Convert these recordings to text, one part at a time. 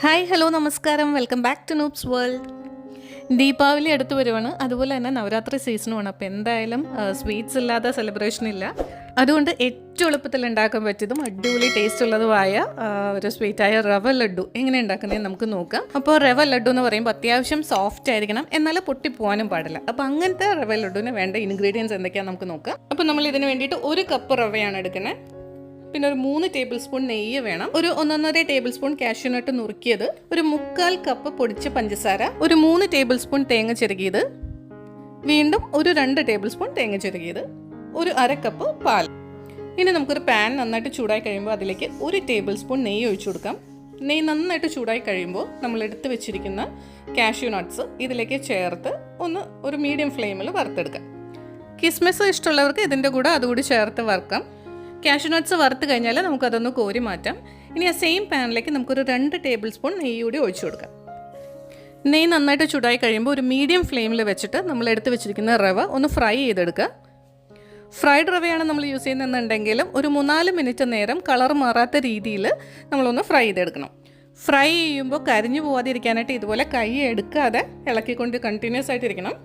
Hi hello നമസ്കാരം, welcome back to Noops World. Deepavali അടുത്ത് വരുവാണ്, അതുപോലെ തന്നെ നവരാത്രി സീസണുമാണ്. അപ്പോൾ എന്തായാലും സ്വീറ്റ്സ് ഇല്ലാതെ സെലിബ്രേഷൻ ഇല്ല. അതുകൊണ്ട് ഏറ്റവും എളുപ്പത്തിൽ ഉണ്ടാക്കാൻ പറ്റിയതും അടിപൊളി ടേസ്റ്റ് ഉള്ളതുമായ ഒരു സ്വീറ്റായ റവ ലഡ്ഡു എങ്ങനെ ഉണ്ടാക്കുന്നതെന്ന് നമുക്ക് നോക്കാം. അപ്പോൾ റവ ലഡ്ഡു എന്ന് പറയുമ്പോൾ അത്യാവശ്യം സോഫ്റ്റ് ആയിരിക്കണം, എന്നാൽ പൊട്ടിപ്പോകാനും പാടില്ല. അപ്പോൾ അങ്ങനത്തെ റവ ലഡ്ഡുവിന് വേണ്ട ഇൻഗ്രീഡിയൻസ് എന്തൊക്കെയാണെന്ന് നമുക്ക് നോക്കാം. അപ്പോൾ നമ്മൾ ഇതിന് വേണ്ടിയിട്ട് 1 കപ്പ് റവയാണ് എടുക്കുന്നത്. പിന്നെ ഒരു 3 ടേബിൾ സ്പൂൺ നെയ്യ് വേണം, ഒരു 1.5 ടേബിൾ സ്പൂൺ കാഷ്യൂനട്ട് നുറുക്കിയത്, ഒരു 3/4 കപ്പ് പൊടിച്ച പഞ്ചസാര, ഒരു 3 ടേബിൾ സ്പൂൺ തേങ്ങ ചിരകിയത്, വീണ്ടും ഒരു 2 ടേബിൾ സ്പൂൺ തേങ്ങ ചിരകിയത്, ഒരു 1/2 കപ്പ് പാൽ. ഇനി നമുക്കൊരു പാൻ നന്നായിട്ട് ചൂടായി കഴിയുമ്പോൾ അതിലേക്ക് 1 ടേബിൾ സ്പൂൺ നെയ്യ് ഒഴിച്ചു കൊടുക്കാം. നെയ്യ് നന്നായിട്ട് ചൂടായി കഴിയുമ്പോൾ നമ്മൾ എടുത്ത് വെച്ചിരിക്കുന്ന കാഷ്യൂ നട്ട്സ് ഇതിലേക്ക് ചേർത്ത് ഒരു മീഡിയം ഫ്ലെയിമിൽ വറുത്തെടുക്കാം. കിസ്മിസ് ഇഷ്ടമുള്ളവർക്ക് ഇതിൻ്റെ കൂടെ അതുകൂടി ചേർത്ത് വറുക്കാം. കാഷ്യൂ നട്ട്സ് വറുത്ത് കഴിഞ്ഞാൽ നമുക്കതൊന്ന് കോരി മാറ്റാം. ഇനി ആ സെയിം പാനിലേക്ക് നമുക്കൊരു 2 ടേബിൾ സ്പൂൺ നെയ്യ് കൂടി ഒഴിച്ചു കൊടുക്കാം. നെയ്യ് നന്നായിട്ട് ചൂടായി കഴിയുമ്പോൾ ഒരു മീഡിയം ഫ്ലെയിമിൽ വെച്ചിട്ട് നമ്മൾ എടുത്ത് വെച്ചിരിക്കുന്ന റവ ഒന്ന് ഫ്രൈ ചെയ്തെടുക്കുക. ഫ്രൈഡ് റവയാണ് നമ്മൾ യൂസ് ചെയ്യുന്നതെന്നുണ്ടെങ്കിലും ഒരു 3-4 മിനിറ്റ് നേരം കളർ മാറാത്ത രീതിയിൽ നമ്മളൊന്ന് ഫ്രൈ ചെയ്തെടുക്കണം. ഫ്രൈ ചെയ്യുമ്പോൾ കരിഞ്ഞു പോവാതിരിക്കാനായിട്ട് ഇതുപോലെ കൈ എടുക്കാതെ ഇളക്കിക്കൊണ്ട് കണ്ടിന്യൂസ് ആയിട്ടിരിക്കണം.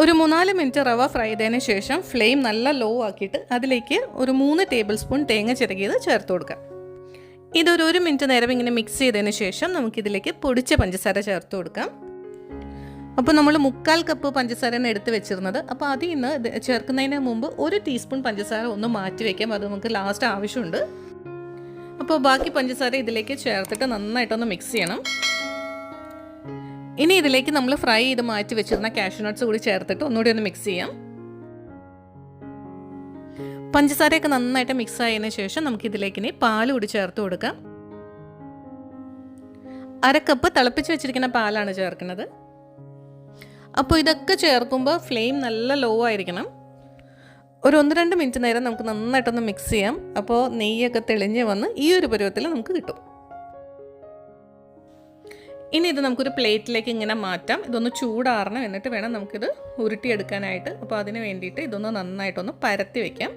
ഒരു 3-4 മിനിറ്റ് റവ ഫ്രൈ ചെയ്തതിന് ശേഷം ഫ്ലെയിം നല്ല ലോ ആക്കിയിട്ട് അതിലേക്ക് ഒരു 3 ടേബിൾ സ്പൂൺ തേങ്ങ ചിരകിയത് ചേർത്ത് കൊടുക്കാം. ഇതൊരു 1 മിനിറ്റ് നേരം ഇങ്ങനെ മിക്സ് ചെയ്തതിന് ശേഷം നമുക്കിതിലേക്ക് പൊടിച്ച പഞ്ചസാര ചേർത്ത് കൊടുക്കാം. അപ്പോൾ നമ്മൾ 3/4 കപ്പ് പഞ്ചസാരയാണ് എടുത്ത് വെച്ചിരുന്നത്. അപ്പോൾ അതിൽ നിന്ന് ചേർക്കുന്നതിന് മുമ്പ് 1 ടീസ്പൂൺ പഞ്ചസാര ഒന്ന് മാറ്റി വയ്ക്കാം, അത് നമുക്ക് ലാസ്റ്റ് ആവശ്യമുണ്ട്. അപ്പോൾ ബാക്കി പഞ്ചസാര ഇതിലേക്ക് ചേർത്തിട്ട് നന്നായിട്ടൊന്ന് മിക്സ് ചെയ്യണം. ഇനി ഇതിലേക്ക് നമ്മൾ ഫ്രൈ ചെയ്ത് മാറ്റി വെച്ചിരുന്ന കാഷ്യൂ നട്ട്സ് കൂടി ചേർത്തിട്ട് ഒന്നുകൂടി ഒന്ന് മിക്സ് ചെയ്യാം. പഞ്ചസാരയൊക്കെ നന്നായിട്ട് മിക്സ് ആയതിനു ശേഷം നമുക്കിതിലേക്ക് ഇനി പാൽ കൂടി ചേർത്ത് കൊടുക്കാം. 1/2 കപ്പ് തിളപ്പിച്ച് വെച്ചിരിക്കുന്ന പാലാണ് ചേർക്കുന്നത്. അപ്പോൾ ഇതൊക്കെ ചേർക്കുമ്പോൾ ഫ്ലെയിം നല്ല ലോ ആയിരിക്കണം. ഒരു 1-2 മിനിറ്റ് നേരം നമുക്ക് നന്നായിട്ടൊന്ന് മിക്സ് ചെയ്യാം. അപ്പോൾ നെയ്യൊക്കെ തെളിഞ്ഞ് വന്ന് ഈ ഒരു പരുവത്തിൽ നമുക്ക് കിട്ടും. ഇനി ഇത് നമുക്കൊരു പ്ലേറ്റിലേക്ക് ഇങ്ങനെ മാറ്റാം. ഇതൊന്ന് ചൂടാറണം, എന്നിട്ട് വേണം നമുക്കിത് ഉരുട്ടിയെടുക്കാനായിട്ട്. അപ്പോൾ അതിന് വേണ്ടിയിട്ട് ഇതൊന്ന് നന്നായിട്ടൊന്ന് പരത്തി വയ്ക്കാം.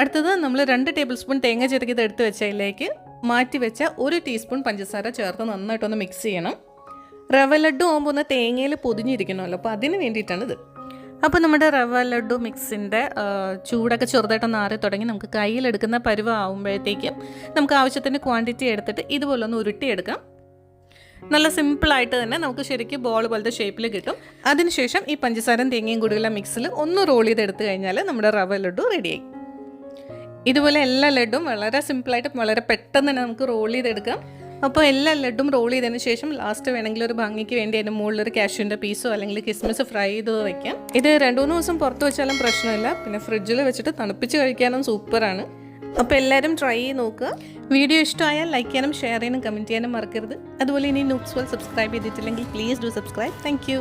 അടുത്തത് നമ്മൾ 2 ടേബിൾ സ്പൂൺ തേങ്ങ ചിരകിയത് എടുത്ത് വെച്ചതിലേക്ക് മാറ്റി വെച്ച 1 ടീസ്പൂൺ പഞ്ചസാര ചേർത്ത് നന്നായിട്ടൊന്ന് മിക്സ് ചെയ്യണം. റവ ലഡ്ഡു ആകുമ്പോൾ ഒന്ന് തേങ്ങയിൽ പൊതിഞ്ഞിരിക്കണമല്ലോ, അപ്പോൾ അതിന് വേണ്ടിയിട്ടാണിത്. അപ്പോൾ നമ്മുടെ റവ ലഡ്ഡു മിക്സിൻ്റെ ചൂടൊക്കെ ചെറുതായിട്ടൊന്ന് ആറി തുടങ്ങി നമുക്ക് കയ്യിലെടുക്കുന്ന പരുവം ആകുമ്പോഴത്തേക്കും നമുക്ക് ആവശ്യത്തിന് ക്വാണ്ടിറ്റി എടുത്തിട്ട് ഇതുപോലെ ഒന്ന് ഉരുട്ടിയെടുക്കാം. നല്ല സിമ്പിളായിട്ട് തന്നെ നമുക്ക് ശരിക്കും ബോൾ പോലത്തെ ഷേപ്പിൽ കിട്ടും. അതിനുശേഷം ഈ പഞ്ചസാരയും തേങ്ങയും കൂടിയുള്ള മിക്സിൽ ഒന്ന് റോൾ ചെയ്തെടുത്ത് കഴിഞ്ഞാൽ നമ്മുടെ റവ ലഡ്ഡു റെഡിയായി. ഇതുപോലെ എല്ലാ ലഡ്ഡും വളരെ സിമ്പിളായിട്ട് വളരെ പെട്ടെന്ന് തന്നെ നമുക്ക് റോൾ ചെയ്തെടുക്കാം. അപ്പോൾ എല്ലാ ലഡ്ഡും റോൾ ചെയ്തതിന് ശേഷം ലാസ്റ്റ് വേണമെങ്കിൽ ഒരു ഭംഗിക്ക് വേണ്ടി അതിൻ്റെ മുകളിലൊരു കാഷ്യൂൻ്റെ പീസോ അല്ലെങ്കിൽ കിസ്മിസ് ഫ്രൈ ചെയ്ത് വയ്ക്കാം. ഇത് 2-3 ദിവസം പുറത്ത് വെച്ചാലും പ്രശ്നമില്ല, പിന്നെ ഫ്രിഡ്ജിൽ വെച്ചിട്ട് തണുപ്പിച്ച് കഴിക്കാനും സൂപ്പറാണ്. അപ്പോൾ എല്ലാവരും ട്രൈ ചെയ്ത് നോക്കുക. വീഡിയോ ഇഷ്ടമായാൽ ലൈക്ക് ചെയ്യാനും ഷെയർ ചെയ്യാനും കമൻറ്റ് ചെയ്യാനും മറക്കരുത്. അതുപോലെ ഇനി നൂപ്സ് വേൾഡ് സബ്സ്ക്രൈബ് ചെയ്തിട്ടില്ലെങ്കിൽ please do subscribe. Thank you.